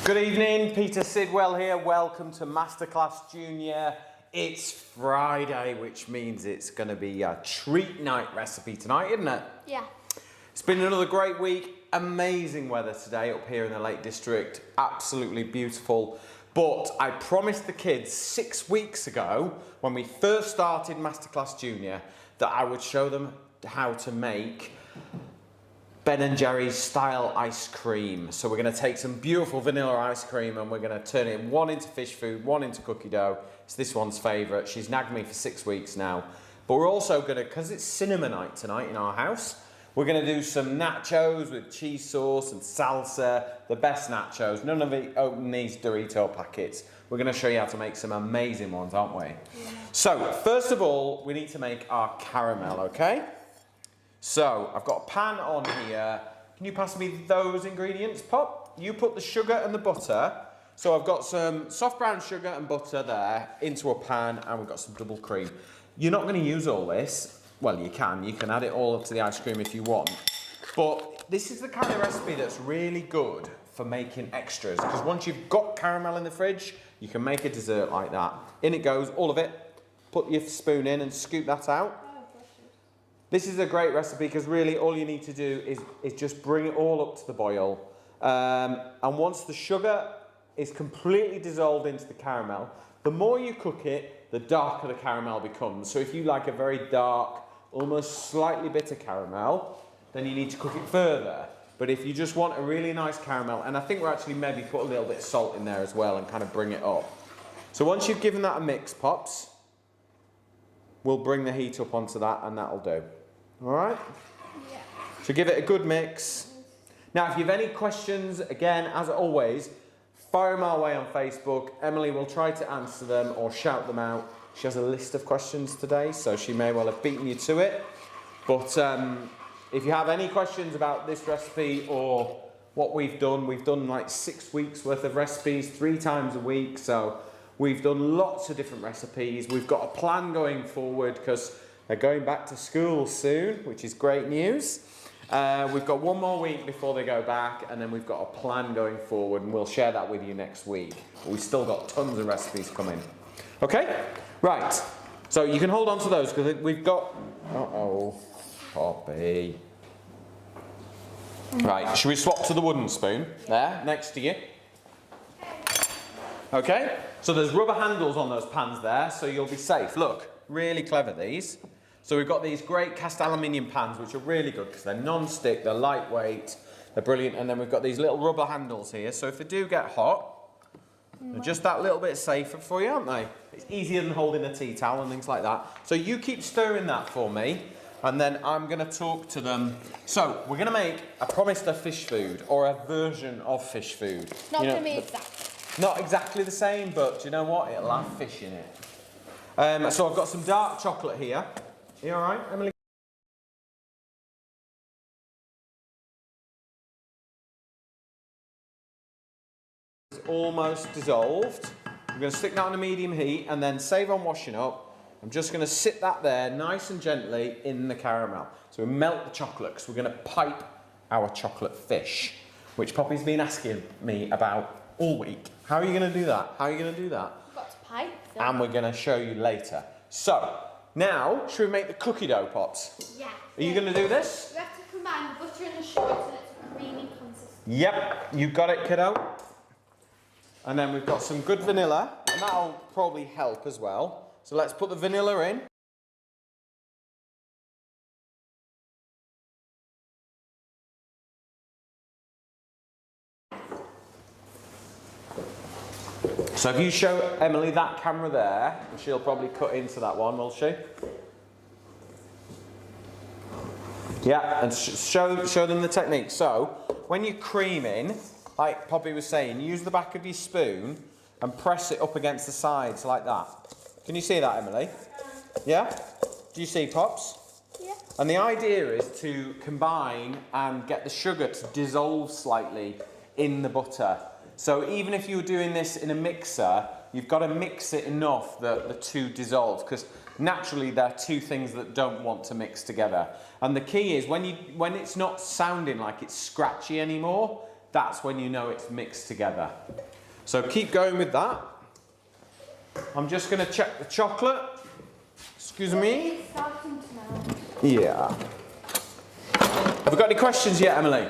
Good evening, Peter Sidwell here. Welcome to Masterclass Junior. It's Friday, which means it's going to be a treat night recipe tonight, isn't it? Yeah. It's been another great week. Amazing weather today up here in the Lake District. Absolutely beautiful. But I promised the kids 6 weeks ago, when we first started Masterclass Junior, that I would show them how to make Ben & Jerry's style ice cream. So we're going to take some beautiful vanilla ice cream and we're going to turn it one into fish food, one into cookie dough. It's this one's favourite. She's nagged me for 6 weeks now. But we're also going to, because it's cinema night tonight in our house, we're going to do some nachos with cheese sauce and salsa, the best nachos. None of it open these Dorito packets. We're going to show you how to make some amazing ones, aren't we? Yeah. So first of all, we need to make our caramel, okay? So, I've got a pan on here. Can you pass me those ingredients, Pop? You put the sugar and the butter. So I've got some soft brown sugar and butter there into a pan, and we've got some double cream. You're not going to use all this. Well, you can add it all up to the ice cream if you want. But this is the kind of recipe that's really good for making extras, because once you've got caramel in the fridge, you can make a dessert like that. In it goes, all of it. Put your spoon in and scoop that out. This is a great recipe because really all you need to do is just bring it all up to the boil. And once the sugar is completely dissolved into the caramel, the more you cook it, the darker the caramel becomes. So if you like a very dark, almost slightly bitter caramel, then you need to cook it further. But if you just want a really nice caramel, and I think we're actually maybe put a little bit of salt in there as well and kind of bring it up. So once you've given that a mix, Pops, we'll bring the heat up onto that and that'll do. All right? Yeah. So give it a good mix. Now, if you have any questions, again, as always, fire them our way on Facebook. Emily will try to answer them or shout them out. She has a list of questions today, so she may well have beaten you to it. But if you have any questions about this recipe or what we've done like 6 weeks worth of recipes, 3 times a week. So we've done lots of different recipes. We've got a plan going forward because they're going back to school soon, which is great news. We've got 1 more week before they go back, and then we've got a plan going forward, and we'll share that with you next week. But we've still got tons of recipes coming. Okay? Right. So you can hold on to those, because we've got... Uh-oh. Poppy. Right. Should we swap to the wooden spoon? There, next to you. Okay? So there's rubber handles on those pans there, so you'll be safe. Look. Really clever, these. So we've got these great cast aluminium pans, which are really good because they're non-stick, they're lightweight, they're brilliant, and then we've got these little rubber handles here, so if they do get hot, they're just that little bit safer for you, aren't they? It's easier than holding a tea towel and things like that. So you keep stirring that for me, and then I'm going to talk to them. So we're going to make, I promised, a fish food, or a version of fish food. Not going to be exact. Not exactly the same, but do you know what? It'll have fish in it. So I've got some dark chocolate here. Are you all right, Emily? It's almost dissolved. I'm going to stick that on a medium heat and then save on washing up. I'm just going to sit that there nice and gently in the caramel. So we melt the chocolate because we're going to pipe our chocolate fish, which Poppy's been asking me about all week. How are you going to do that? How are you going to do that? I've got to pipe. And we're going to show you later. So, now, should we make the cookie dough, Pops? Yeah. Are you going to do this? We have to combine the butter and the sugar so it's a creamy consistency. Yep, you got it, kiddo. And then we've got some good vanilla, and that'll probably help as well. So let's put the vanilla in. So if you show Emily that camera there, she'll probably cut into that one, will she? Yeah, and show them the technique. So when you're creaming, like Poppy was saying, use the back of your spoon and press it up against the sides like that. Can you see that, Emily? Yeah? Do you see, Pops? Yeah. And the idea is to combine and get the sugar to dissolve slightly in the butter. So even if you're doing this in a mixer, you've got to mix it enough that the two dissolve, because naturally they're two things that don't want to mix together. And the key is when it's not sounding like it's scratchy anymore, that's when you know it's mixed together. So keep going with that. I'm just going to check the chocolate. Excuse me. It's starting to melt. Yeah. Have we got any questions yet, Emily?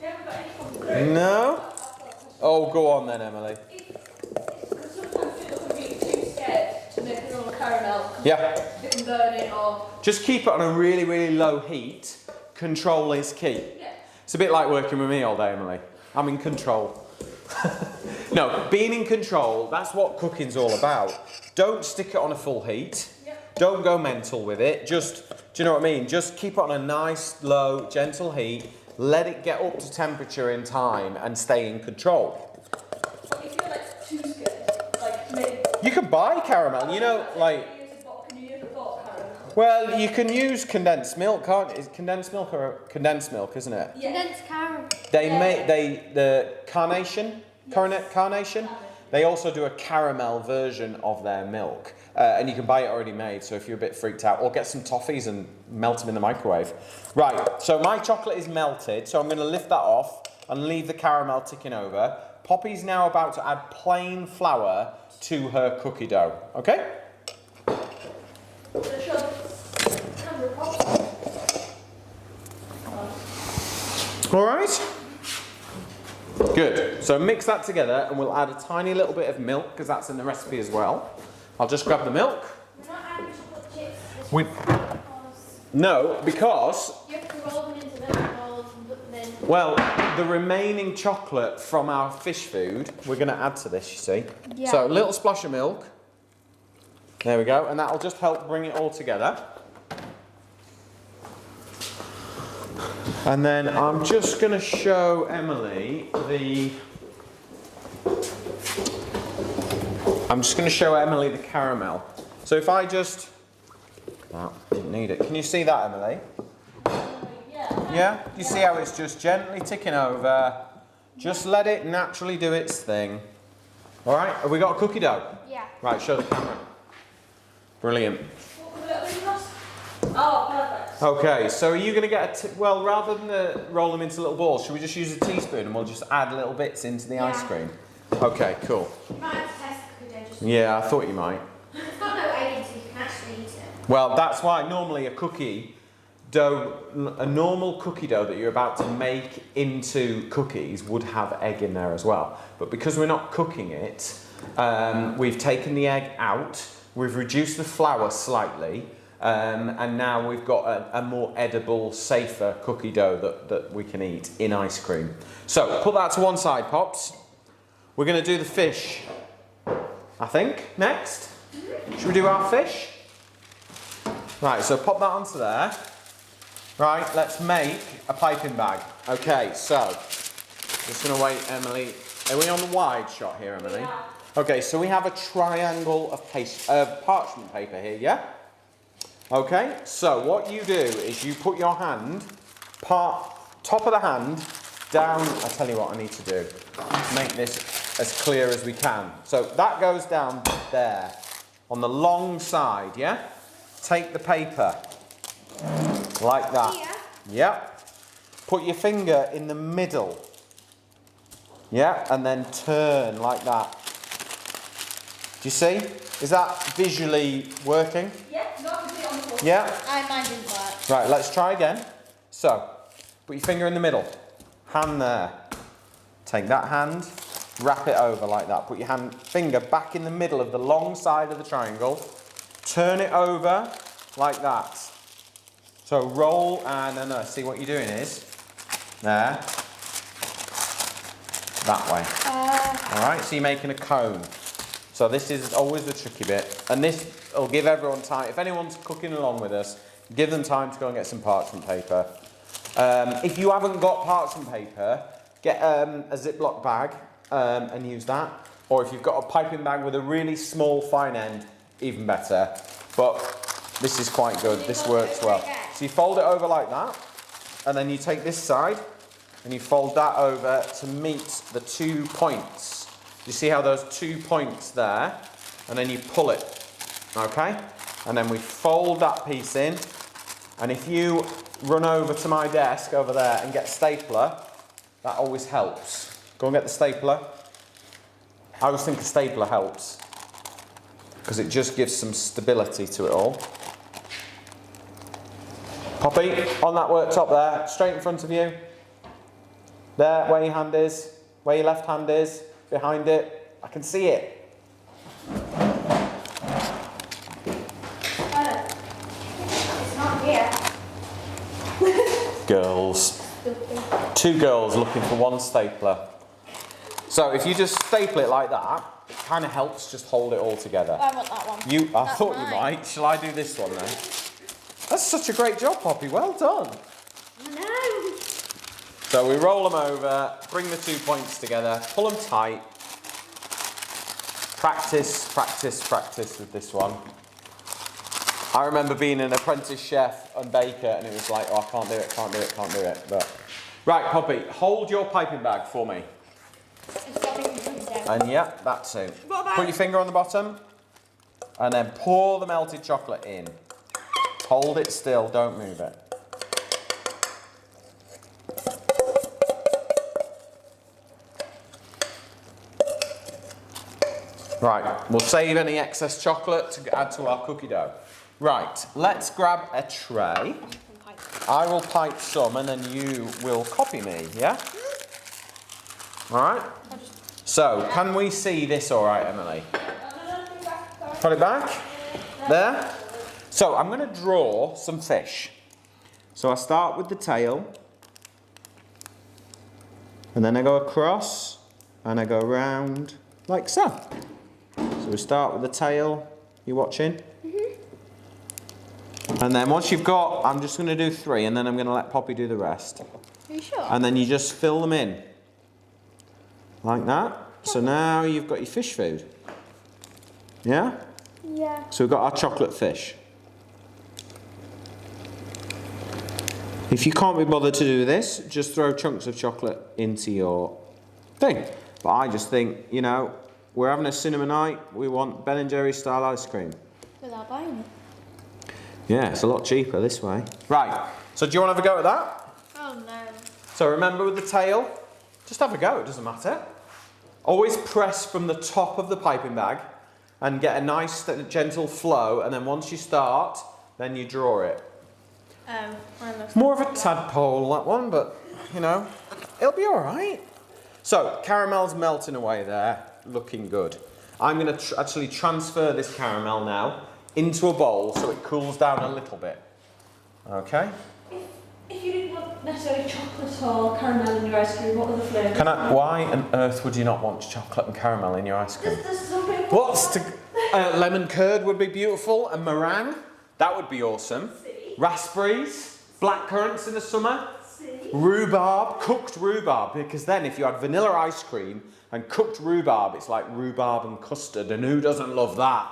Haven't got any come through. No? Oh, go on then, Emily. Because sometimes people can be too scared to make a normal caramel. Yeah. They can burn it or... Just keep it on a really, really low heat. Control is key. Yeah. It's a bit like working with me all day, Emily. I'm in control. No, being in control, that's what cooking's all about. Don't stick it on a full heat. Yep. Don't go mental with it. Just, do you know what I mean? Just keep it on a nice, low, gentle heat. Let it get up to temperature in time and stay in control. But if you're like too scared, like maybe... You can buy caramel, you know, like... Can you use a bulk caramel? Well, you can use condensed milk, can't you? It's condensed milk or condensed milk, isn't it? Yeah. Condensed caramel. They make the carnation, carnation. They also do a caramel version of their milk, and you can buy it already made. So if you're a bit freaked out, or get some toffees and melt them in the microwave. Right. So my chocolate is melted, so I'm going to lift that off and leave the caramel ticking over. Poppy's now about to add plain flour to her cookie dough. Okay. All right. Good. So mix that together and we'll add a tiny little bit of milk because that's in the recipe as well. I'll just grab the milk. We're not adding chocolate chips. No, because... You have to roll them into little balls and then... Well, the remaining chocolate from our fish food, we're going to add to this, you see. Yeah. So a little splash of milk. There we go. And that'll just help bring it all together. And then I'm just going to show Emily the... caramel. So if I just... Oh, didn't need it. Can you see that, Emily? Yeah. Yeah? You see how it's just gently ticking over. Just let it naturally do its thing. All right? Have we got a cookie dough? Yeah. Right, show the camera. Brilliant. Oh, perfect. Okay, so are you going to get a... well, rather than roll them into little balls, should we just use a teaspoon and we'll just add little bits into the ice cream? Okay, cool. You might have to test the cookie dough just... Yeah, I thought you might. It's got no egg in it, so you can actually eat it. Well, that's why normally a cookie dough, a normal cookie dough that you're about to make into cookies would have egg in there as well. But because we're not cooking it, we've taken the egg out, we've reduced the flour slightly, and now we've got a more edible, safer cookie dough that we can eat in ice cream. So put that to one side, Pops. We're going to do the fish, I think, next. Should we do our fish? Right, so pop that onto there. Right, let's make a piping bag. Okay, so, just going to wait, Emily. Are we on the wide shot here, Emily? Yeah. Okay, so we have a triangle of parchment paper here, yeah? Okay, so what you do is you put your hand, top of the hand, down. I'll tell you what I need to do. Make this as clear as we can. So that goes down there, on the long side, yeah? Take the paper, like that. Yeah. Yep. Put your finger in the middle. Yeah, and then turn like that. Do you see? Is that visually working? Yeah, not to be on the board. Yeah? Mine didn't work. Right, let's try again. So, put your finger in the middle. Hand there. Take that hand, wrap it over like that. Put your finger back in the middle of the long side of the triangle. Turn it over like that. So roll and no, see what you're doing is there, that way. All right, so you're making a cone. So this is always the tricky bit, and this will give everyone time. If anyone's cooking along with us, give them time to go and get some parchment paper. If you haven't got parchment paper, get a Ziploc bag and use that. Or if you've got a piping bag with a really small fine end, even better. But this is quite good. This works well. So you fold it over like that, and then you take this side and you fold that over to meet the 2 points. You see how those 2 points there, and then you pull it, okay? And then we fold that piece in, and if you run over to my desk over there and get a stapler, That always helps. Go and get the stapler. I always think a stapler helps because it just gives some stability to it all. Poppy, on that worktop there, straight in front of you. There, where your hand is, where your left hand is, behind it. I can see it. It's not here. Girls. Two girls looking for one stapler. So if you just staple it like that, it kind of helps just hold it all together. I want that one. I thought you might. Shall I do this one then? That's such a great job, Poppy. Well done. I know. So we roll them over, bring the 2 points together, pull them tight. Practice, practice, practice with this one. I remember being an apprentice chef and baker and it was like, oh, I can't do it, can't do it, can't do it. But right, Poppy, hold your piping bag for me. And yeah, that's it. Put your finger on the bottom and then pour the melted chocolate in. Hold it still, don't move it. Right, we'll save any excess chocolate to add to our cookie dough. Right, let's grab a tray. I will pipe some and then you will copy me, yeah? All right? So, can we see this all right, Emily? Put it back. There. So, I'm going to draw some fish. So, I start with the tail. And then I go across. And I go round like so. So, we start with the tail. You watching? And then once you've got, I'm just going to do 3. And then I'm going to let Poppy do the rest. Are you sure? And then you just fill them in. Like that. So now you've got your fish food. Yeah? Yeah. So we've got our chocolate fish. If you can't be bothered to do this, just throw chunks of chocolate into your thing. But I just think, you know, we're having a cinema night, we want Ben & Jerry's style ice cream. Without buying it. Yeah, it's a lot cheaper this way. Right, so do you want to have a go at that? Oh no. So remember with the tail, just have a go, it doesn't matter. Always press from the top of the piping bag and get a nice gentle flow, and then once you start, then you draw it. More of a tadpole, that one, but you know, it'll be all right. So caramel's melting away there, looking good. I'm going to actually transfer this caramel now into a bowl so it cools down a little bit. Okay? If you didn't want necessarily chocolate or caramel in your ice cream, what were the flavours? Why on earth would you not want chocolate and caramel in your ice cream? There's some people. Lemon curd would be beautiful, and meringue, that would be awesome. See? Raspberries, black currants in the summer, See? rhubarb, cooked rhubarb, because then if you had vanilla ice cream and cooked rhubarb, it's like rhubarb and custard, and who doesn't love that?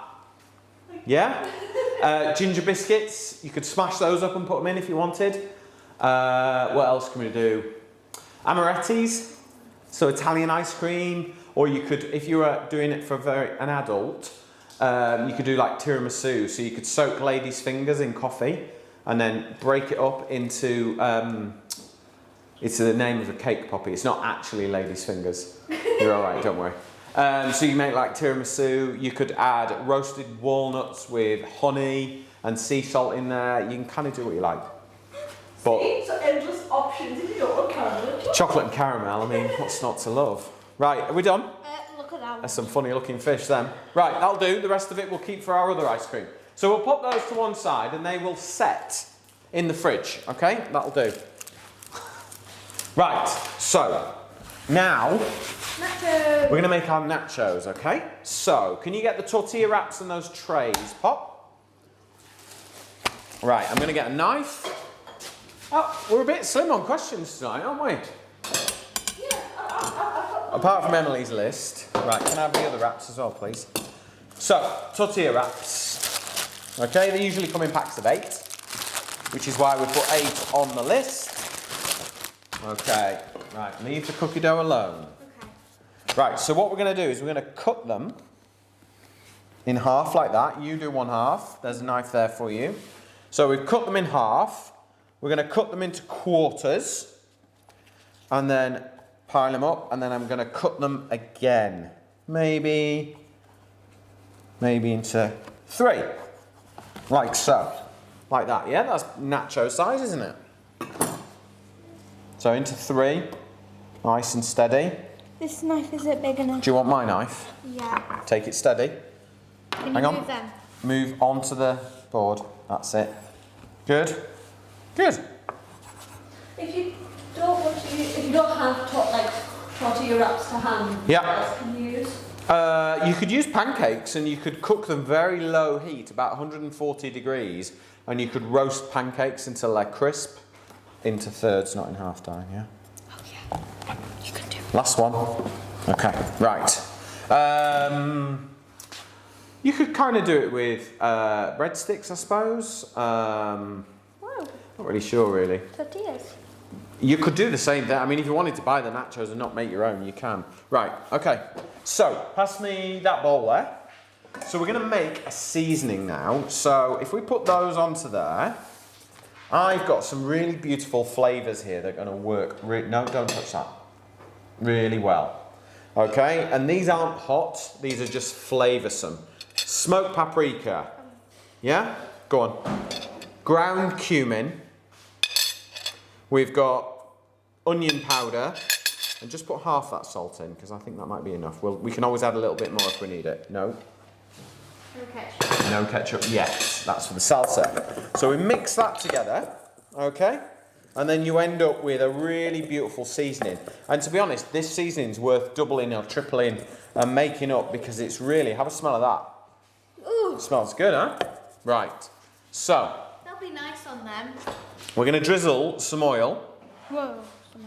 Yeah? Ginger biscuits, you could smash those up and put them in if you wanted. What else can we do? Amarettis, so Italian ice cream, or you could, if you were doing it for an adult, you could do like tiramisu, so you could soak ladies' fingers in coffee and then break it up into, it's the name of the cake, Poppy, it's not actually ladies' fingers. You're alright, don't worry. So you make like tiramisu, you could add roasted walnuts with honey and sea salt in there, you can kind of do what you like. But So endless options if you don't want caramel. chocolate and caramel, I mean, what's not to love? Right, are we done? Look at that. That's some funny looking fish then. Right, that'll do, the rest of it we'll keep for our other ice cream. So we'll pop those to one side and they will set in the fridge, okay? That'll do. Right, so now Nacho. we're going to make our nachos, okay? So, can you get the tortilla wraps and those trays, Pop? Right, I'm going to get a knife. Oh, we're a bit slim on questions tonight, aren't we? Apart from Emily's list. Right, can I have the other wraps as well, please? So, tortilla wraps. Okay, they usually come in packs of 8, which is why we put 8 on the list. Okay, right, leave the cookie dough alone. Okay. Right, so what we're going to do is we're going to cut them in half like that. You do one half. There's a knife there for you. So we've cut them in half. We're going to cut them into quarters. And then pile them up, and then I'm going to cut them again. Maybe into 3. Like so. Like that, yeah? That's nacho size, isn't it? So into 3. Nice and steady. This knife isn't big enough. Do you want my knife? Yeah. Take it steady. Can you Hang on. move them? Move onto the board. That's it. Good. Good. If you don't want to use, if you don't have tortilla wraps to hand, Yeah. what else can you use? You could use pancakes and you could cook them very low heat, about 140 degrees, and you could roast pancakes until they're crisp into thirds, not in half die, yeah? Oh yeah. You can do it. Last one. Okay, right. You could kind of do it with breadsticks, I suppose. Wow. Not really sure, really. Tortillas. You could do the same thing. I mean, if you wanted to buy the nachos and not make your own, you can. Right, okay. So, pass me that bowl there. So we're going to make a seasoning now. So if we put those onto there, I've got some really beautiful flavours here that are going to work. No, don't touch that. Really well. Okay, and these aren't hot. These are just flavoursome. Smoked paprika. Yeah? Go on. Ground cumin. We've got onion powder, and just put half that salt in because I think that might be enough. We can always add a little bit more if we need it. No? No ketchup. No ketchup yet. That's for the salsa. So we mix that together, okay? And then you end up with a really beautiful seasoning. And to be honest, this seasoning's worth doubling or tripling and making up because it's really, have a smell of that. Ooh. It smells good, huh? Right. So, That'll be nice on them. we're going to drizzle some oil Whoa.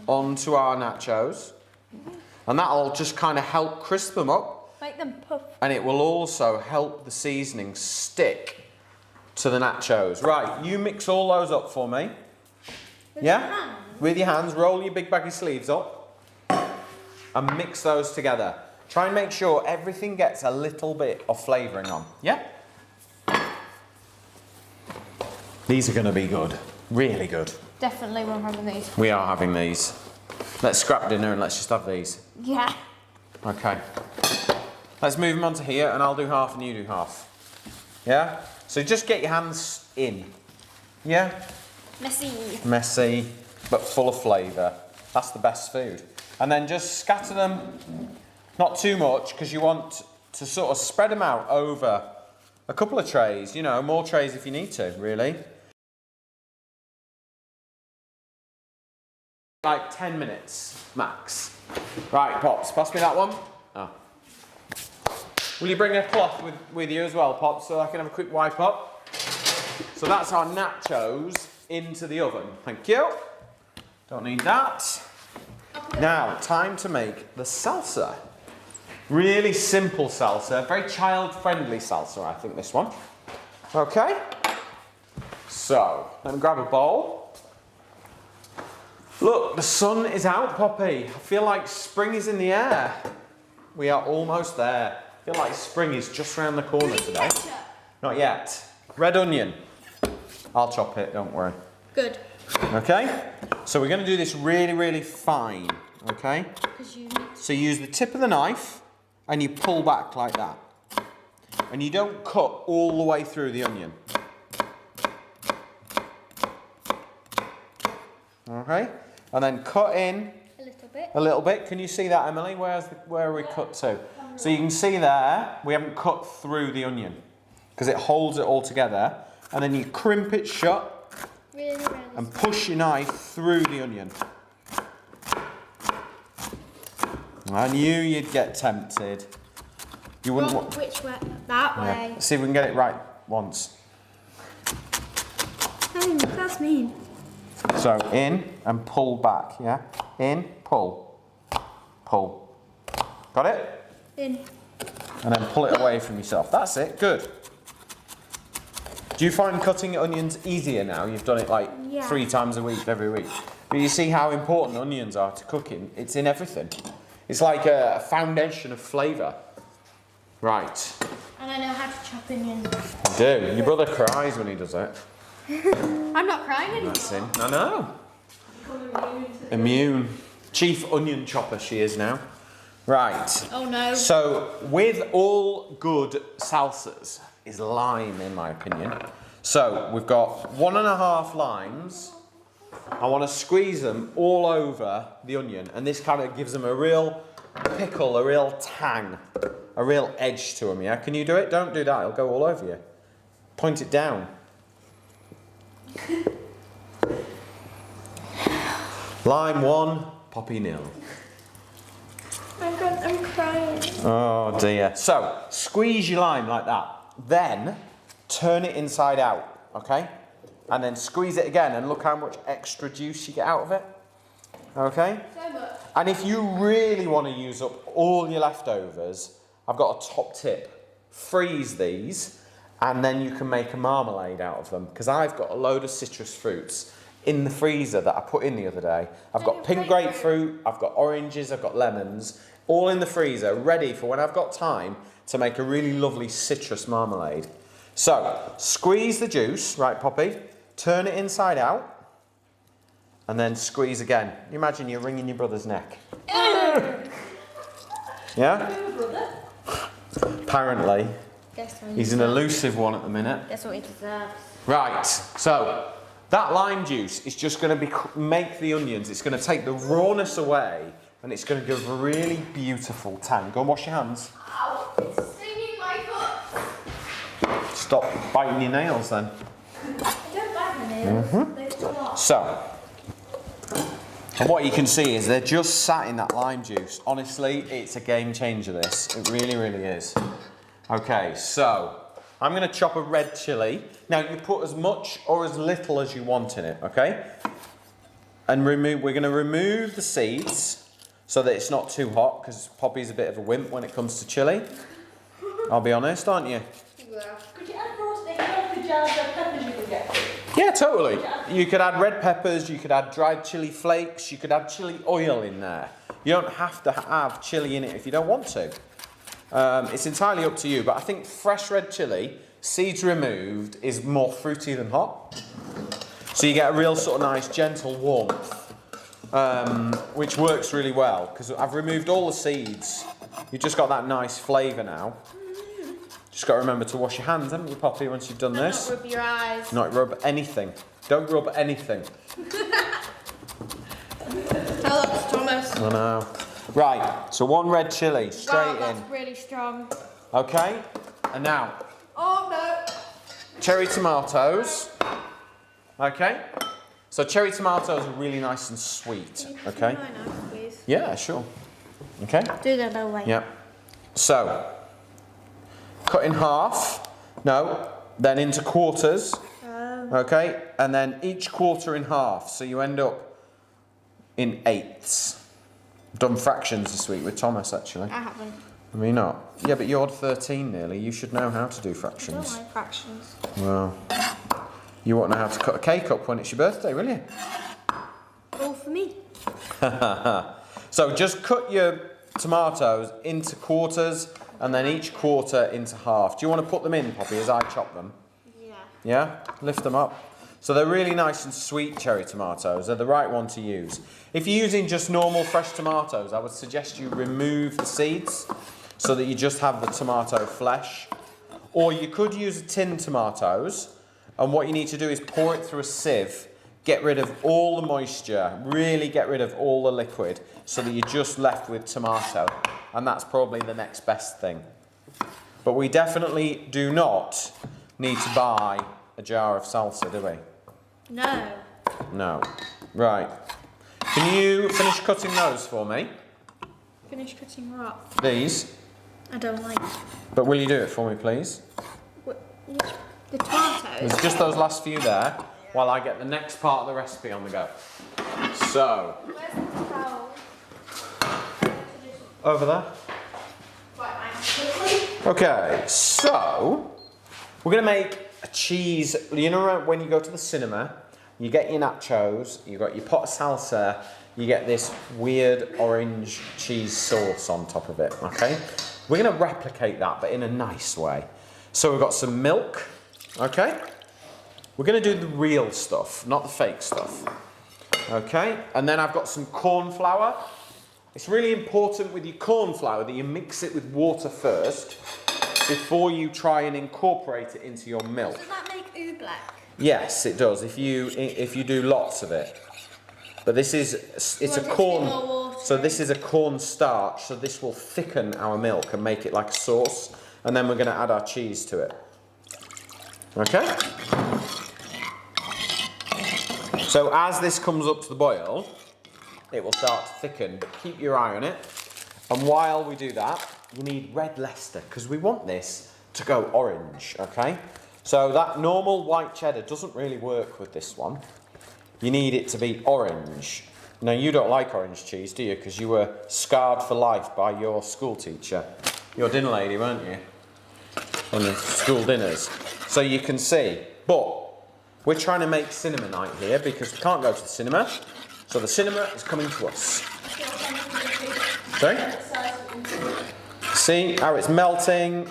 onto our nachos, and that'll just kind of help crisp them up, Make them puff. and it will also help the seasoning stick to the nachos. Right, you mix all those up for me. With Yeah? your hands? With your hands, roll your big baggy sleeves up and mix those together. Try and make sure everything gets a little bit of flavouring on. Yeah? These are going to be good. Really good. Definitely we're having these. We are having these. Let's scrap dinner and let's just have these. Yeah. Okay. Let's move them onto here and I'll do half and you do half. Yeah? So just get your hands in. Yeah? Messy. Messy, but full of flavour. That's the best food. And then just scatter them, not too much, because you want to sort of spread them out over a couple of trays, you know, more trays if you need to, really. Like 10 minutes, max. Right, Pops, pass me that one. Oh. Will you bring a cloth with you as well, Pops, so I can have a quick wipe up? So that's our nachos into the oven. Thank you. Don't need that. Now, time to make the salsa. Really simple salsa, very child-friendly salsa, I think, this one. Okay. So, let me grab a bowl. Look, the sun is out, Poppy. I feel like spring is in the air. We are almost there. I feel like spring is just around the corner today. Ketchup. Not yet. Red onion. I'll chop it, don't worry. Good. Okay? So we're going to do this really, really fine. Okay? Because you need So you use the tip of the knife and you pull back like that. And you don't cut all the way through the onion. Okay? And then cut in a little bit. a little bit. Can you see that, Emily? Where are we cut to? So you can see there, we haven't cut through the onion because it holds it all together. And then you crimp it shut Really round. and push your knife through the onion. I knew you'd get tempted. You wouldn't want... Which way? That Yeah. way. Let's see if we can get it right once. Oh, that's mean. So in and pull back, yeah? In, pull, pull. Got it? In. And then pull it away from yourself. That's it, good. Do you find cutting onions easier now? You've done it like Yeah. 3 times a week, every week. But you see how important onions are to cooking. It's in everything. It's like a foundation of flavour. Right. And I know how to chop onions. You do. Your brother cries when he does it. I'm not crying anymore. That's in. I know. Become immune to Immune. Chief onion chopper she is now. Right. Oh no. So with all good salsas is lime, in my opinion. So we've got 1.5 limes. I want to squeeze them all over the onion, and this kind of gives them a real pickle, a real tang, a real edge to them, yeah? Can you do it? Don't do that, it'll go all over you. Point it down. Lime 1, Poppy 0. I'm crying. Oh dear. So, squeeze your lime like that. Then, turn it inside out, okay? And then squeeze it again, and look how much extra juice you get out of it. Okay? So much. And if you really want to use up all your leftovers, I've got a top tip. Freeze these, and then you can make a marmalade out of them. Because I've got a load of citrus fruits in the freezer that I put in the other day. I've got pink grapefruit, I've got oranges, I've got lemons, all in the freezer, ready for when I've got time to make a really lovely citrus marmalade. So, squeeze the juice, right, Poppy? Turn it inside out, and then squeeze again. You imagine you're wringing your brother's neck. Yeah? Apparently, he's an elusive one at the minute. That's what he deserves. Right, so that lime juice is just going to make the onions, it's going to take the rawness away, and it's going to give a really beautiful tang. Go and wash your hands. Ow, it's stinging my foot. Stop biting your nails then. I don't bite my nails. They're too long. So, and what you can see is they're just sat in that lime juice. Honestly, it's a game changer, this. It really, really is. Okay, so I'm going to chop a red chilli. Now, you put as much or as little as you want in it, okay? And we're going to remove the seeds so that it's not too hot, because Poppy's a bit of a wimp when it comes to chilli. I'll be honest, aren't you? Yeah. Could you add roasted jars of peppers you could get? Yeah, totally. You could add red peppers, you could add dried chili flakes, you could add chili oil in there. You don't have to have chili in it if you don't want to. It's entirely up to you, but I think fresh red chili, seeds removed, is more fruity than hot. So you get a real sort of nice gentle warmth, which works really well, because I've removed all the seeds. You've just got that nice flavour now. Just got to remember to wash your hands, haven't you, Poppy, once you've done this? Not rub your eyes. Not rub anything. Don't rub anything. Tell that to Thomas. I know. Right, so 1 red chilli straight Wow, in. that's really strong. Okay, and now Oh no. cherry tomatoes. Okay, so cherry tomatoes are really nice and sweet. Okay. Please. Yeah, sure. Okay. Do that no way. Yeah. So cut in half. No, then into quarters. Okay, and then each quarter in half, so you end up in 8ths. Done fractions this week with Thomas, actually. I haven't. I mean, not. Yeah, but you're 13 nearly. You should know how to do I don't fractions. like fractions. Well, you won't know how to cut a cake up when it's your birthday, will you? All for me. So just cut your tomatoes into quarters, and then each quarter into half. Do you want to put them in, Poppy, as I chop them? Yeah. Yeah? Lift them up. So they're really nice and sweet cherry tomatoes. They're the right one to use. If you're using just normal fresh tomatoes, I would suggest you remove the seeds so that you just have the tomato flesh. Or you could use tinned tomatoes, and what you need to do is pour it through a sieve, get rid of all the moisture, really get rid of all the liquid, so that you're just left with tomato. And that's probably the next best thing. But we definitely do not need to buy a jar of salsa, do we? No. No. Right. Can you finish cutting those for me? Finish cutting what? These. I don't like. But will you do it for me, please? The tomatoes. There's just those last few there, while I get the next part of the recipe on the go. So, Where's the towel? over there. Okay, so we're going to make a cheese. You know when you go to the cinema, you get your nachos, you got your pot of salsa, you get this weird orange cheese sauce on top of it, okay? We're going to replicate that, but in a nice way. So we've got some milk, okay? We're going to do the real stuff, not the fake stuff. Okay, and then I've got some corn flour. It's really important with your corn flour that you mix it with water first before you try and incorporate it into your milk. Does that make oobleck? Yes, it does. If you do lots of it. But this is it's a corn. So this is a corn starch. So this will thicken our milk and make it like a sauce. And then we're going to add our cheese to it. Okay. So as this comes up to the boil, it will start to thicken. But keep your eye on it. And while we do that, you need red Leicester because we want this to go orange. Okay. So that normal white cheddar doesn't really work with this one. You need it to be orange. Now, you don't like orange cheese, do you? Because you were scarred for life by your school teacher. Your dinner lady, weren't you? On the school dinners. So you can see. But we're trying to make cinema night here because we can't go to the cinema. So the cinema is coming to us. Sorry? See how it's melting,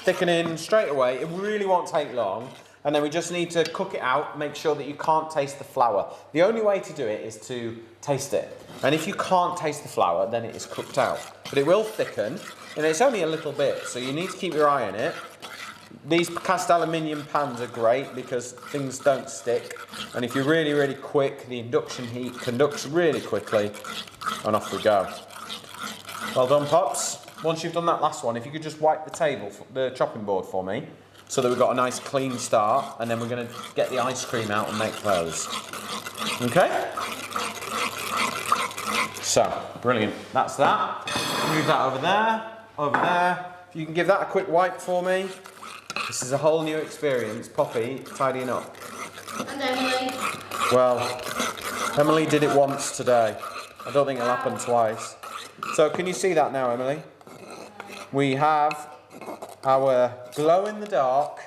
thickening straight away. It really won't take long. And then we just need to cook it out, make sure that you can't taste the flour. The only way to do it is to taste it. And if you can't taste the flour, then it is cooked out. But it will thicken, and it's only a little bit, so you need to keep your eye on it. These cast aluminium pans are great because things don't stick. And if you're really, really quick, the induction heat conducts really quickly, and off we go. Well done, Pops. Once you've done that last one, if you could just wipe the table, the chopping board for me, so that we've got a nice clean start, and then we're going to get the ice cream out and make those. Okay? So, brilliant. That's that. Move that over there, over there. If you can give that a quick wipe for me. This is a whole new experience. Poppy, tidying up. And Emily. Well, Emily did it once today. I don't think it'll happen twice. So, can you see that now, Emily? We have our glow-in-the-dark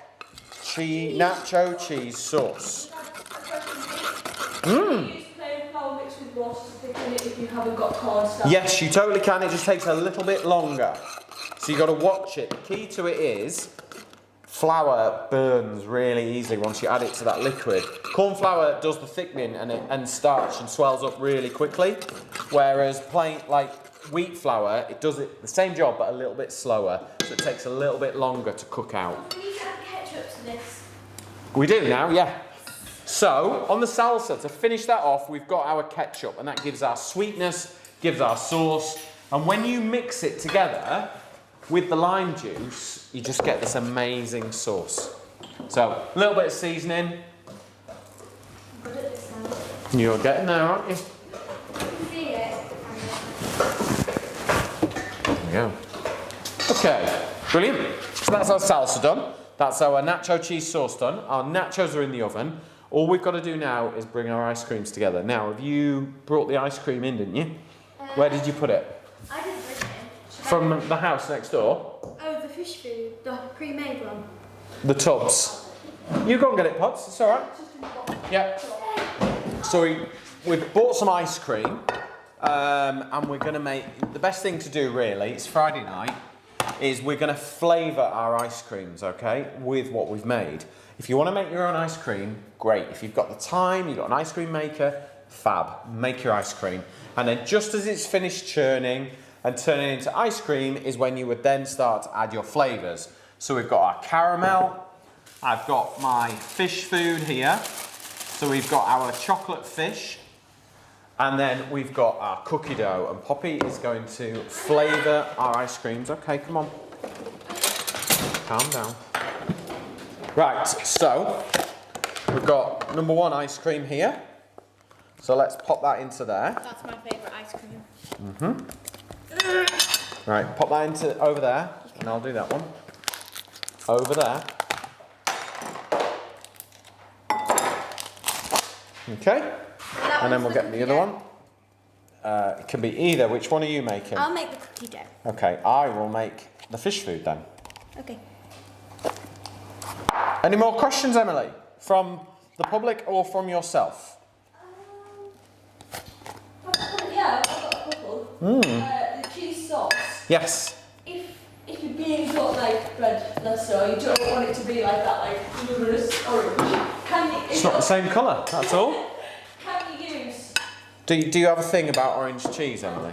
nacho cheese sauce. Yes, you totally can. It just takes a little bit longer. So you've got to watch it. The key to it is flour burns really easily once you add it to that liquid. Corn flour does the thickening and starch and swells up really quickly, whereas plain like wheat flour, it does it the same job but a little bit slower, so it takes a little bit longer to cook out. We need to add ketchup to this. We do now, yeah. So, on the salsa, to finish that off, we've got our ketchup, and that gives our sweetness, gives our sauce, and when you mix it together with the lime juice, you just get this amazing sauce. So, a little bit of seasoning. Good at this now. You're getting there, aren't you? See it. There we go. Okay, brilliant. So that's our salsa done. That's our nacho cheese sauce done. Our nachos are in the oven. All we've got to do now is bring our ice creams together. Now, have you brought the ice cream in, didn't you? Where did you put it? I didn't bring it. From the house next door? Oh, the fish food, the pre-made one. The tubs. You go and get it, Pots. It's all right. Yeah. So we've bought some ice cream, and we're going to make... The best thing to do, really, it's Friday night, is we're going to flavour our ice creams, okay, with what we've made. If you want to make your own ice cream, great. If you've got the time, you've got an ice cream maker, fab. Make your ice cream. And then just as it's finished churning and turning into ice cream is when you would then start to add your flavours. So we've got our caramel. I've got my fish food here. So we've got our chocolate fish. And then we've got our cookie dough. And Poppy is going to flavour our ice creams. Okay, come on. Calm down. Right, so we've got number one ice cream here. So let's pop that into there. That's my favourite ice cream. Mm-hmm. Right, pop that into over there, and I'll do that one. Over there. Okay. And then we'll get the other one. It can be either. Which one are you making? I'll make the cookie dough. Okay, I will make the fish food then. Okay. Any more questions, Emily? From the public or from yourself? Yeah, I've got a couple. The cheese sauce. Yes. If you're being got like red Leicester, you don't want it to be like that, like luminous orange. It's not the same colour, that's all. Can you use Do you have a thing about orange cheese, Emily?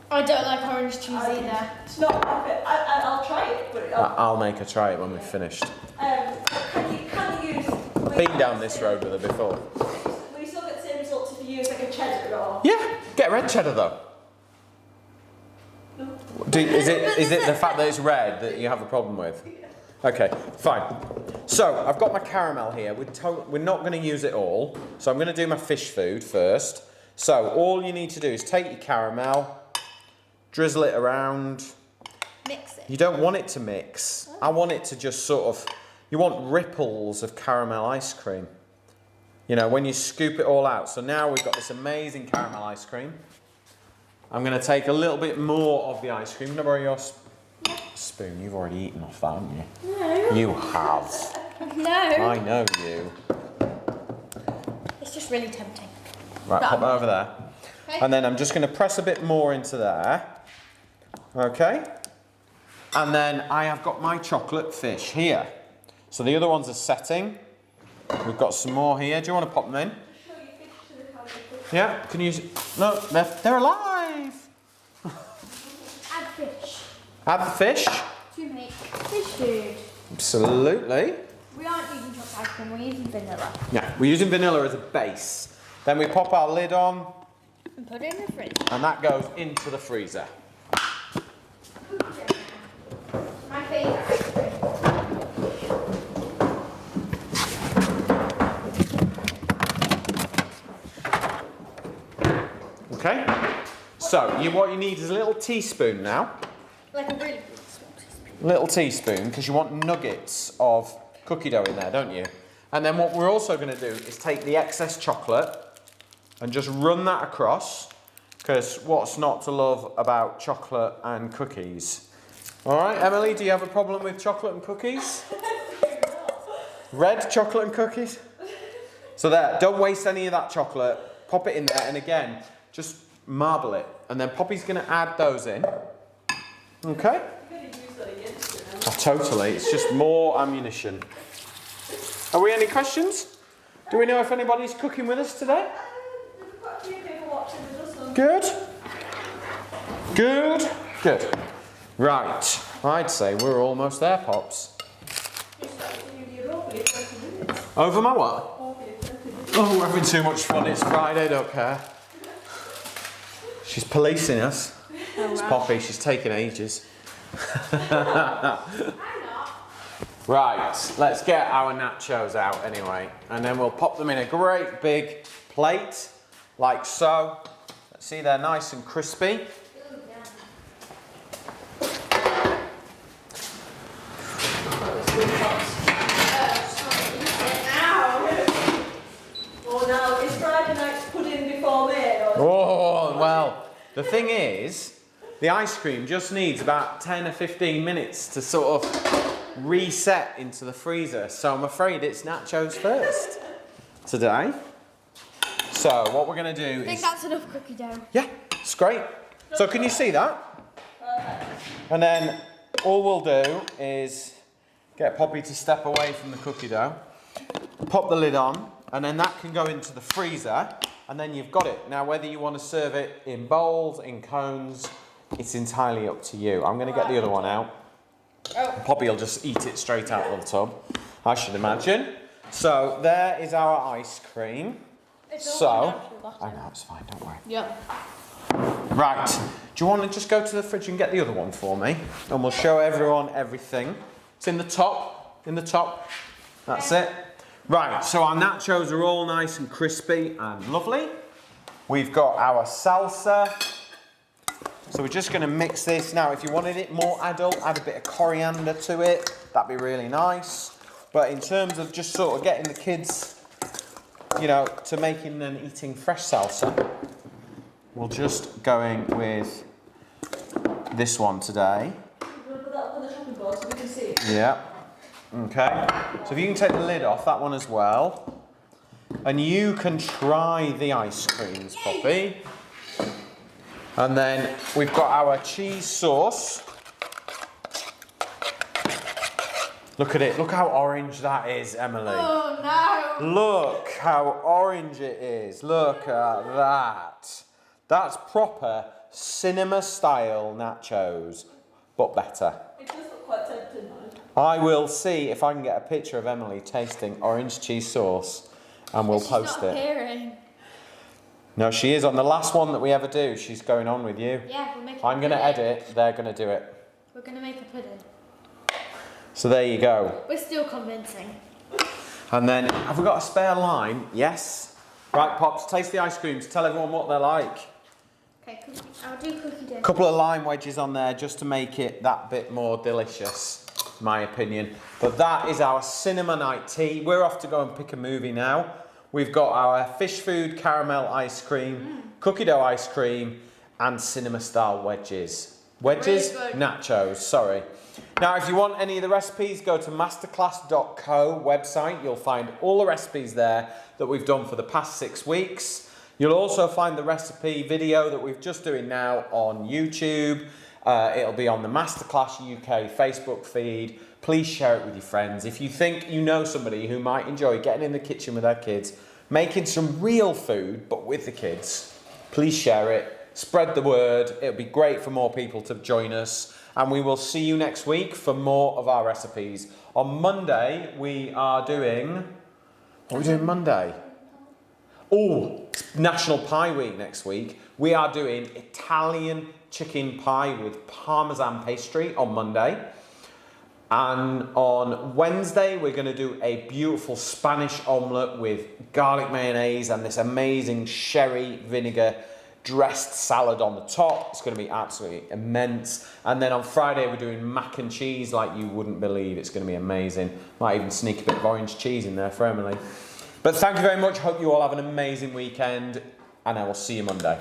I don't like orange cheese either. It's not perfect. I'll try it, but I'll make her try it when we've finished. can you use... Been down this road with her before. Will you still get the same results if you use like a cheddar or... Yeah, get red cheddar though. No. Is it the fact that it's red that you have a problem with? Okay, fine. So I've got my caramel here. We're not going to use it all. So I'm going to do my fish food first. So all you need to do is take your caramel, drizzle it around. Mix it. You don't want it to mix. I want it to just sort of, you want ripples of caramel ice cream. You know, when you scoop it all out. So now we've got this amazing caramel ice cream. I'm going to take a little bit more of the ice cream. Can I borrow your spoon? You've already eaten off that, haven't you? No. You have. No. I know you. It's just really tempting. Right, pop that over there. Okay. And then I'm just going to press a bit more into there. Okay. And then I have got my chocolate fish here. So the other ones are setting. We've got some more here. Do you want to pop them in? Yeah, can you... No, they're alive! Add fish Add the fish? to make fish food. Absolutely. We aren't using chocolate ice cream, we're using vanilla. Yeah, we're using vanilla as a base. Then we pop our lid on, And put it in the fridge. and that goes into the freezer. My favourite ice cream. Okay? So, what you need is a little teaspoon now. Like a really big small teaspoon. Little teaspoon, because you want nuggets of cookie dough in there, don't you? And then what we're also going to do is take the excess chocolate and just run that across, because what's not to love about chocolate and cookies? All right, Emily, do you have a problem with chocolate and cookies? Red chocolate and cookies? So there, don't waste any of that chocolate. Pop it in there, and again, just marble it. And then Poppy's going to add those in. Okay? Oh, totally, it's just more ammunition. Are we any questions? Do we know if anybody's cooking with us today? Good? Good? Good. Right, I'd say we're almost there, Pops. Over my what? Oh, we're having too much fun, it's Friday, don't care. She's policing us. It's Poppy, she's taking ages. Right, let's get our nachos out anyway, and then we'll pop them in a great big plate, like so. Let's see, they're nice and crispy. Oh no, is Friday night's pudding before me? Oh, well, the thing is, the ice cream just needs about 10 or 15 minutes to sort of reset into the freezer. So I'm afraid it's nachos first today. So what we're going to do I think is... that's enough cookie dough. Yeah, it's great. So can you see that? And then all we'll do is get Poppy to step away from the cookie dough, pop the lid on, and then that can go into the freezer, and then you've got it. Now, whether you want to serve it in bowls, in cones, it's entirely up to you. I'm going to get the other one out. Poppy will just eat it straight out of the tub, I should imagine. So there is our ice cream. So, I know, it's fine, don't worry. Yep. Right, do you want to just go to the fridge and get the other one for me? And we'll show everyone everything. It's in the top, That's it. Right, so our nachos are all nice and crispy and lovely. We've got our salsa. So we're just going to mix this. Now, if you wanted it more adult, add a bit of coriander to it. That'd be really nice. But in terms of just sort of getting the kids, you know, to making and eating fresh salsa, we're just going with this one today. Put that on the chopping board so we can see. Yeah. Okay. So if you can take the lid off that one as well. And you can try the ice creams, Poppy. And then we've got our cheese sauce. Look at it. Look how orange that is, Emily. Oh no! Look how orange it is. Look at that. That's proper cinema-style nachos, but better. It does look quite tempting though. I will see if I can get a picture of Emily tasting orange cheese sauce, and we'll post She's not it. appearing. No, she is on the last one that we ever do. She's going on with you. Yeah, we're making I'm going to pudding. edit. They're going to do it. We're going to make a pudding. So there you go. We're still convincing. And then, have we got a spare lime? Yes. Right, Pops, taste the ice creams. Tell everyone what they're like. Okay, I'll do cookie dough. A couple of lime wedges on there just to make it that bit more delicious, in my opinion. But that is our cinema night tea. We're off to go and pick a movie now. We've got our fish food caramel ice cream, cookie dough ice cream, and cinema style wedges. Wedges? Really good. Nachos, sorry. Now, if you want any of the recipes, go to masterclass.co website. You'll find all the recipes there that we've done for the past 6 weeks. You'll also find the recipe video that we're just doing now on YouTube. It'll be on the Masterclass UK Facebook feed. Please share it with your friends. If you think you know somebody who might enjoy getting in the kitchen with their kids, making some real food, but with the kids, please share it. Spread the word. It'll be great for more people to join us. And we will see you next week for more of our recipes. On Monday, we are doing... What are we doing Monday? Oh, it's National Pie Week next week. We are doing Italian chicken pie with Parmesan pastry on Monday. And on Wednesday, we're going to do a beautiful Spanish omelette with garlic mayonnaise and this amazing sherry vinegar dressed salad on the top. It's going to be absolutely immense. And then on Friday, we're doing mac and cheese like you wouldn't believe. It's going to be amazing. Might even sneak a bit of orange cheese in there for Emily. But thank you very much. Hope you all have an amazing weekend, and I will see you Monday.